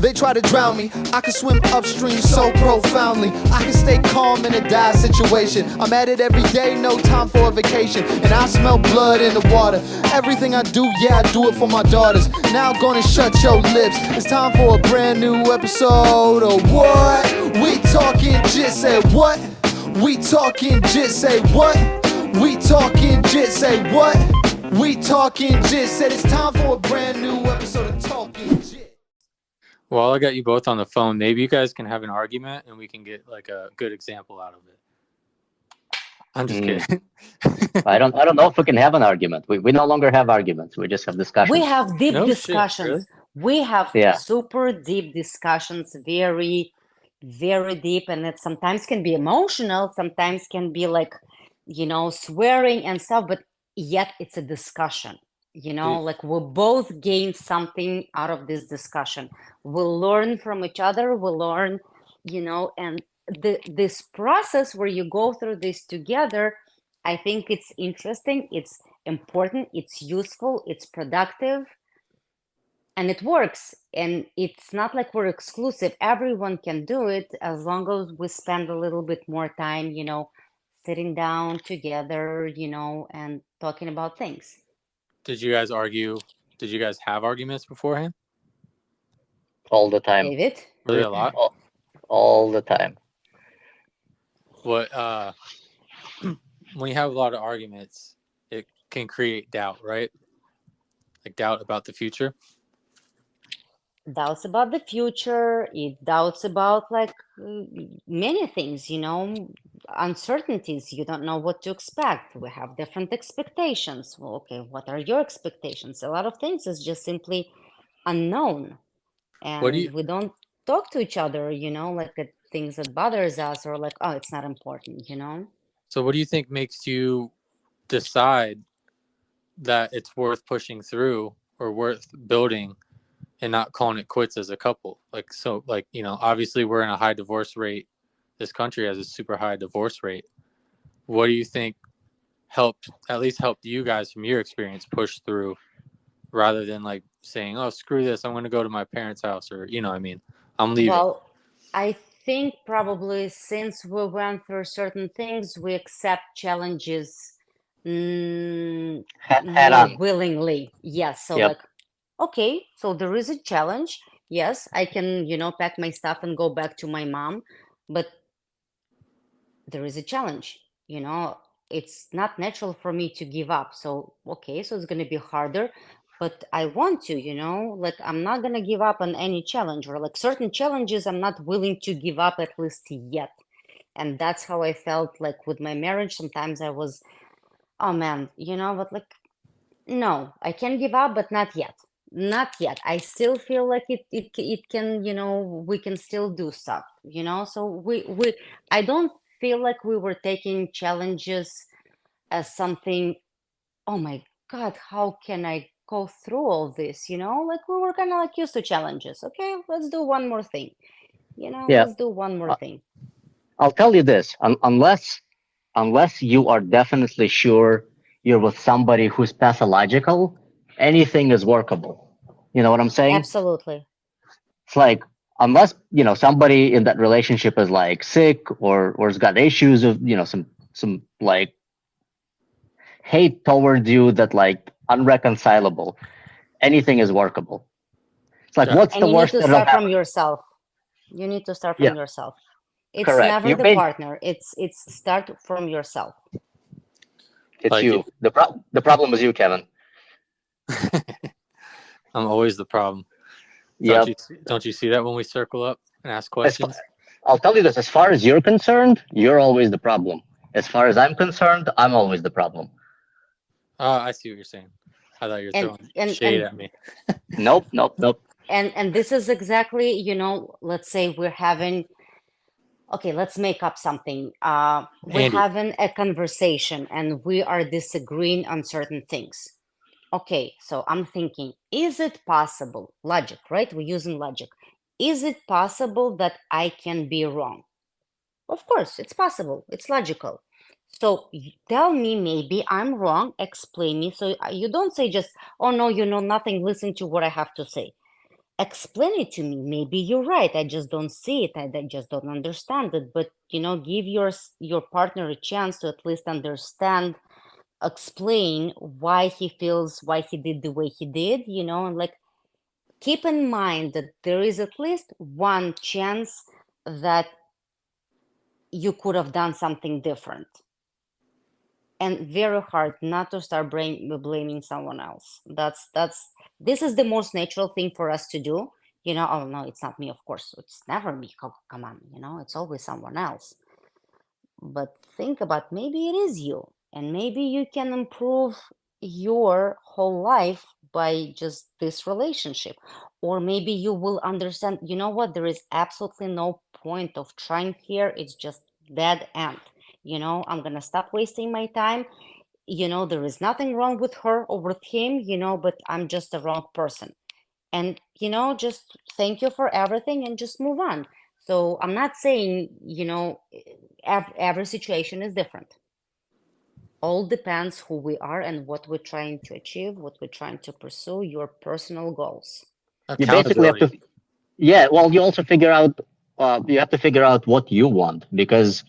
They try to drown me. I can swim upstream so profoundly. I can stay calm in a dire situation. I'm at it every day, no time for a vacation. And I smell blood in the water. Everything I do, yeah, I do it for my daughters. Now I'm gonna shut your lips. It's time for a brand new episode of what? We talking jit, say what? We talking jit, say what? We talking jit, say what? We talking jit, said it's time for a brand new episode of Talkin Jit. Well, I got you both on the phone. Maybe you guys can have an argument and we can get like a good example out of it. I'm just kidding. I don't know if we can have an argument. We no longer have arguments. We just have discussions. We have deep No shit, discussions. really? We have Yeah. super deep discussions, very, very deep, and it sometimes can be emotional, sometimes can be like, swearing and stuff, but yet it's a discussion. Like we'll both gain something out of this discussion. We'll learn from each other, we'll learn, and this process where you go through this together, I think it's interesting, it's important, it's useful, it's productive, and it works. And it's not like we're exclusive. Everyone can do it as long as we spend a little bit more time, sitting down together, and talking about things. Did you guys argue? Did you guys have arguments beforehand? All the time. David? Really a lot? All the time. What when you have a lot of arguments, it can create doubt, right? Like doubt about the future. Doubts about the future, it doubts about like many things, uncertainties. You don't know what to expect. We have different expectations. Well, okay, what are your expectations? A lot of things is just simply unknown, and we don't talk to each other, like the things that bothers us, or like, oh, it's not important, So what do you think makes you decide that it's worth pushing through or worth building and not calling it quits as a couple? Like, so like, obviously we're in a high divorce rate. This country has a super high divorce rate. What do you think helped you guys from your experience push through, rather than like saying, oh, screw this, I'm going to go to my parents' house, or, I'm leaving? Well, I think probably since we went through certain things, we accept challenges Head more on. willingly. Yes. So Yep. like, okay, so there is a challenge. Yes, I can, pack my stuff and go back to my mom, but there is a challenge. It's not natural for me to give up. So, okay, so it's going to be harder, but I want to, like I'm not going to give up on any challenge, or like certain challenges I'm not willing to give up, at least yet. And that's how I felt like with my marriage. Sometimes I was, oh man, but like, no, I can give up, but not yet. Not yet. I still feel like it can, we can still do stuff, so I don't feel like we were taking challenges as something, oh my God, how can I go through all this? Like we were kind of like used to challenges. Okay, let's do one more thing. Yeah. Let's do one more thing. I'll tell you this: unless you are definitely sure you're with somebody who's pathological, anything is workable. You know what I'm saying? Absolutely. It's like, unless somebody in that relationship is like sick or has got issues of some like hate towards you that like unreconcilable, anything is workable. It's like, what's And the you need worst to that'll start from happen? yourself. You need to start Yeah. from yourself. It's Correct. never You the made- partner. It's start from yourself. It's Like you. The problem is you, Kevin. I'm always the problem. Yep. Don't you see that when we circle up and ask As questions? I'll tell you this: as far as you're concerned, you're always the problem. As far as I'm concerned, I'm always the problem. Oh, I see what you're saying. I thought you were throwing shade at me. Nope. And this is exactly, let's say we're having, okay, let's make up something. We're Andy. having a conversation and we are disagreeing on certain things. Okay, so I'm thinking, is it possible, logic, right? We're using logic. Is it possible that I can be wrong? Of course, it's possible. It's logical. So tell me, maybe I'm wrong, explain me. So you don't say just, oh no, you know nothing, listen to what I have to say. explain it to me. Maybe you're right. I just don't see it. I just don't understand it. But give your partner a chance to at least understand, explain why he feels, why he did the way he did, and like keep in mind that there is at least one chance that you could have done something different. And very hard not to start blaming someone else. This is the most natural thing for us to do. Oh no, it's not me, of course. It's never me. Come on, it's always someone else. But think about, maybe it is you, and maybe you can improve your whole life by just this relationship. Or maybe you will understand, you know what, there is absolutely no point of trying here. It's just dead end. I'm gonna stop wasting my time. There is nothing wrong with her or with him, but I'm just the wrong person. And just thank you for everything and just move on. So I'm not saying every situation is different. All depends who we are and what we're trying to achieve, what we're trying to pursue, your personal goals. You basically have to, Accountability. yeah. Well, you also figure out, you have to figure out what you want, because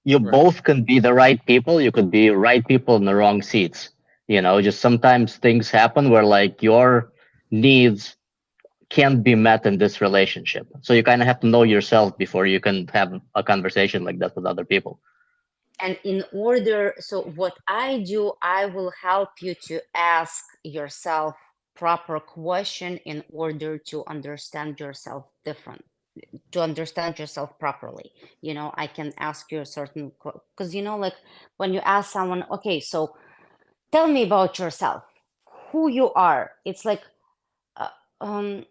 you Right. both can be the right people. You could be right people in the wrong seats. Just sometimes things happen where like your needs can't be met in this relationship. So you kind of have to know yourself before you can have a conversation like that with other people. And in order, so what I do, I will help you to ask yourself proper question in order to understand yourself different, to understand yourself properly. I can ask you a certain, because like when you ask someone, okay, so tell me about yourself, who you are. It's like, uh, um,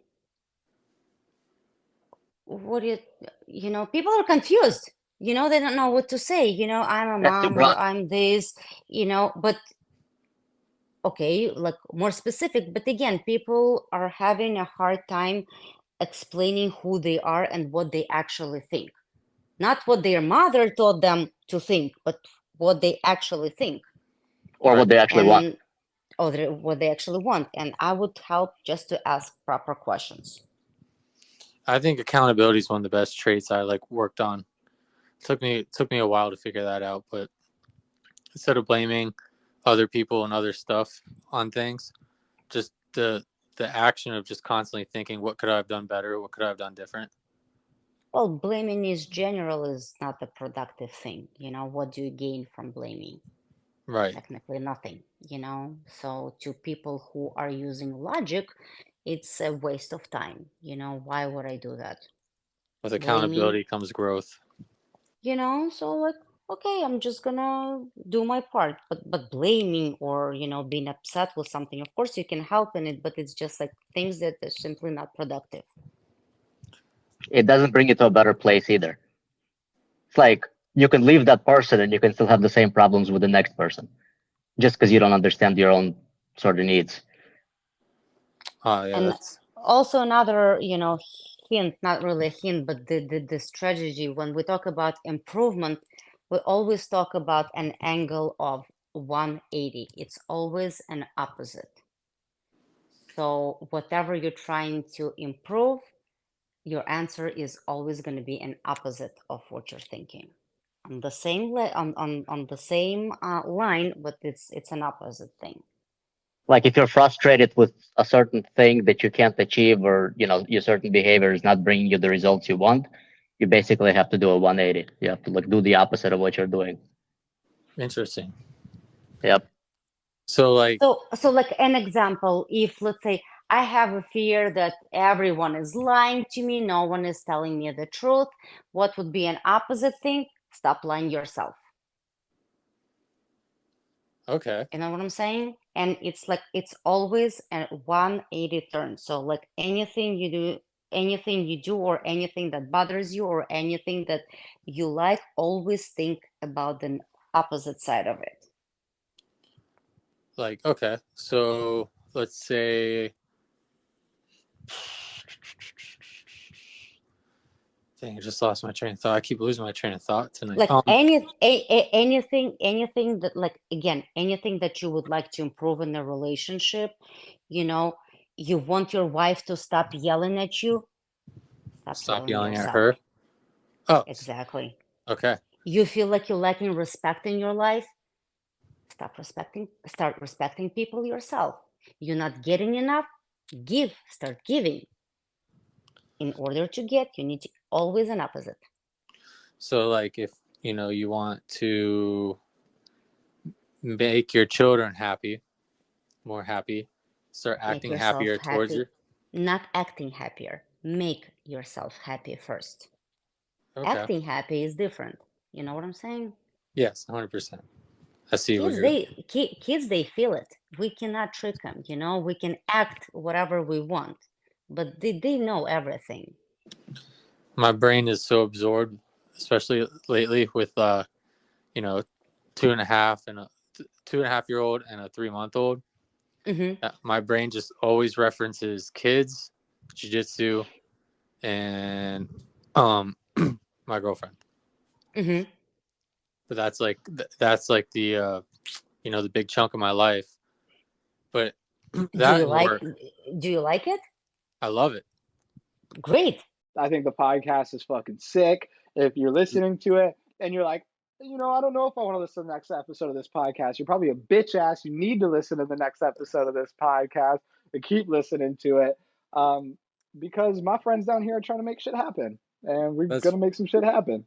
what do people are confused. They don't know what to say. I'm a That's too mom, or broad. I'm this. But okay, like more specific. But again, people are having a hard time explaining who they are and what they actually think. Not what their mother taught them to think, but what they actually think. Or Right. what they actually want. And what they actually want. And I would help just to ask proper questions. I think accountability is one of the best traits I like worked on. Took me a while to figure that out, but instead of blaming other people and other stuff on things, just the action of just constantly thinking, what could I have done better? What could I have done different? Well, blaming is general is not a productive thing. What do you gain from blaming? Right. Technically nothing. So to people who are using logic, it's a waste of time. Why would I do that? With Blaming, accountability comes growth. so like, okay, I'm just gonna do my part. But blaming or being upset with something, of course you can help in it, but it's just like things that are simply not productive. It doesn't bring you to a better place either. It's like you can leave that person and you can still have the same problems with the next person, just because you don't understand your own sort of needs. Oh yeah, And that's also another, hint, not really a hint, but the strategy when we talk about improvement, we always talk about an angle of 180. It's always an opposite. So whatever you're trying to improve, your answer is always going to be an opposite of what you're thinking. On the same on the same line, but it's an opposite thing. Like if you're frustrated with a certain thing that you can't achieve, or your certain behavior is not bringing you the results you want, you basically have to do a 180. You have to like do the opposite of what you're doing. interesting. Yep. So like, So like an example, if let's say I have a fear that everyone is lying to me, no one is telling me the truth, what would be an opposite thing? Stop lying yourself. okay, You know what I'm saying? And it's like it's always a 180 turn. So like anything you do or anything that bothers you or anything that you like, always think about the opposite side of it. okay. So let's say, dang, I just lost my train of thought. I keep losing my train of thought tonight. Like anything that, like, again, anything that you would like to improve in a relationship, you know You want your wife to stop yelling at you? Stop Stop yelling at yelling at yourself. her. Oh, Exactly. okay. You feel like you're lacking respect in your life? Start respecting people yourself. You're not getting enough? Start giving. In order to get, you need to always an opposite. So, like, if you want to make your children happy, more happy, start Make acting yourself happier towards happy. you. Not acting happier. Make yourself happy first. Okay. Acting happy is different. You know what I'm saying? Yes, 100%. I see what Kids, you're. kids, they feel it. We cannot trick them. We can act whatever we want, but they know everything. My brain is so absorbed, especially lately with you know, 2.5 year old and a 3 month old. Mm-hmm. My brain just always references kids, jujitsu, and my girlfriend. Mm-hmm. But that's like the the big chunk of my life. But Do that you and like work, do you like it? I love it. Great. I think the podcast is fucking sick. If you're listening to it and you're like, I don't know if I want to listen to the next episode of this podcast, you're probably a bitch ass. You need to listen to the next episode of this podcast and keep listening to it. Because my friends down here are trying to make shit happen. And we're That's going to make some shit happen.